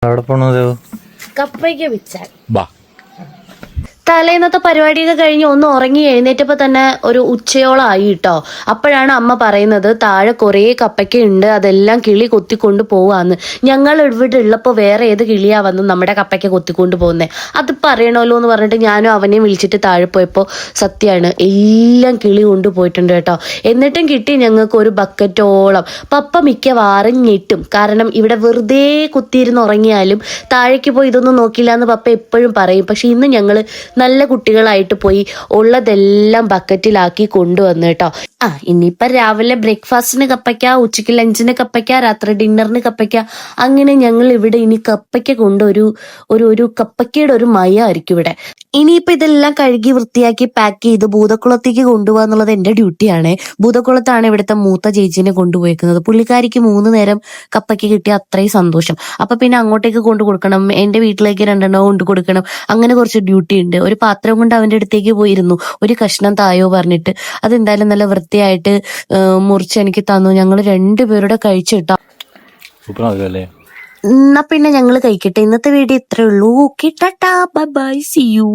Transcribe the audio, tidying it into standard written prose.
അവിടെ പോണത് കപ്പയ്ക്ക് പിച്ചാൻ. ബാ. തലേന്നത്തെ പരിപാടിയൊക്കെ കഴിഞ്ഞ് ഒന്ന് ഉറങ്ങി എഴുന്നേറ്റപ്പോ തന്നെ ഒരു ഉച്ചയോളം ആയി കേട്ടോ. അപ്പോഴാണ് അമ്മ പറയുന്നത് താഴെ കുറേ കപ്പയ്ക്ക ഉണ്ട്, അതെല്ലാം കിളി കൊത്തിക്കൊണ്ട് പോവാന്ന്. ഞങ്ങൾ ഇവിടെ ഉള്ളപ്പോൾ വേറെ ഏത് കിളിയാ വന്ന് നമ്മുടെ കപ്പയ്ക്ക കൊത്തിക്കൊണ്ട് പോകുന്നേ, അത് പറയണമല്ലോ എന്ന് പറഞ്ഞിട്ട് ഞാനും അവനെയും വിളിച്ചിട്ട് താഴെ പോയപ്പോൾ സത്യമാണ് എല്ലാം കിളി കൊണ്ടുപോയിട്ടുണ്ട് കേട്ടോ. എന്നിട്ടും കിട്ടി ഞങ്ങൾക്ക് ഒരു ബക്കറ്റോളം. പപ്പ മിക്കവാറും ഞെട്ടും, കാരണം ഇവിടെ വെറുതെ കുത്തിയിരുന്ന് ഉറങ്ങിയാലും താഴേക്ക് പോയി ഇതൊന്നും നോക്കില്ല എന്ന് പപ്പ എപ്പോഴും പറയും. പക്ഷെ ഇന്ന് ഞങ്ങൾ നല്ല കുട്ടികളായിട്ട് പോയി ഉള്ളതെല്ലാം ബക്കറ്റിലാക്കി കൊണ്ടുവന്നു കേട്ടോ. ഇനിയിപ്പം രാവിലെ ബ്രേക്ക്ഫാസ്റ്റിന് കപ്പയ്ക്ക, ഉച്ചയ്ക്ക് ലഞ്ചിന് കപ്പയ്ക്ക, രാത്രി ഡിന്നറിന് കപ്പയ്ക്ക, അങ്ങനെ ഞങ്ങൾ ഇവിടെ ഇനി കപ്പയ്ക്ക കൊണ്ട് ഒരു കപ്പയ്ക്കയുടെ ഒരു മയമായിരിക്കും ഇവിടെ. ഇനിയിപ്പോൾ ഇതെല്ലാം കഴുകി വൃത്തിയാക്കി പാക്ക് ചെയ്ത് ഭൂതക്കുളത്തേക്ക് കൊണ്ടുപോകുക എന്നുള്ളത് എൻ്റെ ഡ്യൂട്ടിയാണ്. ഭൂതക്കുളത്താണ് ഇവിടുത്തെ മൂത്ത ചേച്ചീനെ കൊണ്ടുപോയിരിക്കുന്നത്. പുള്ളിക്കാരിക്ക് 3 നേരം കപ്പയ്ക്ക് കിട്ടിയ അത്രയും സന്തോഷം. അപ്പൊ പിന്നെ അങ്ങോട്ടേക്ക് കൊണ്ടു കൊടുക്കണം, എൻ്റെ വീട്ടിലേക്ക് 2 കൊണ്ട് കൊടുക്കണം, അങ്ങനെ കുറച്ച് ഡ്യൂട്ടി ഉണ്ട്. ഒരു പാത്രം കൊണ്ട് അവൻ്റെ അടുത്തേക്ക് പോയിരുന്നു, ഒരു കഷ്ണം തായോ പറഞ്ഞിട്ട്. അതെന്തായാലും നല്ല വൃത്തിയായിട്ട് മുറിച്ച് എനിക്ക് തന്നു. ഞങ്ങൾ 2 പേരുടെ കഴിച്ചു കേട്ടോ. എന്നാ പിന്നെ ഞങ്ങൾ കഴിക്കട്ടെ. ഇന്നത്തെ വീഡിയോ ഇത്രേ ഉള്ളൂ. ഓക്കെ, ടാറ്റാ, ബൈ ബൈ, സീ യു.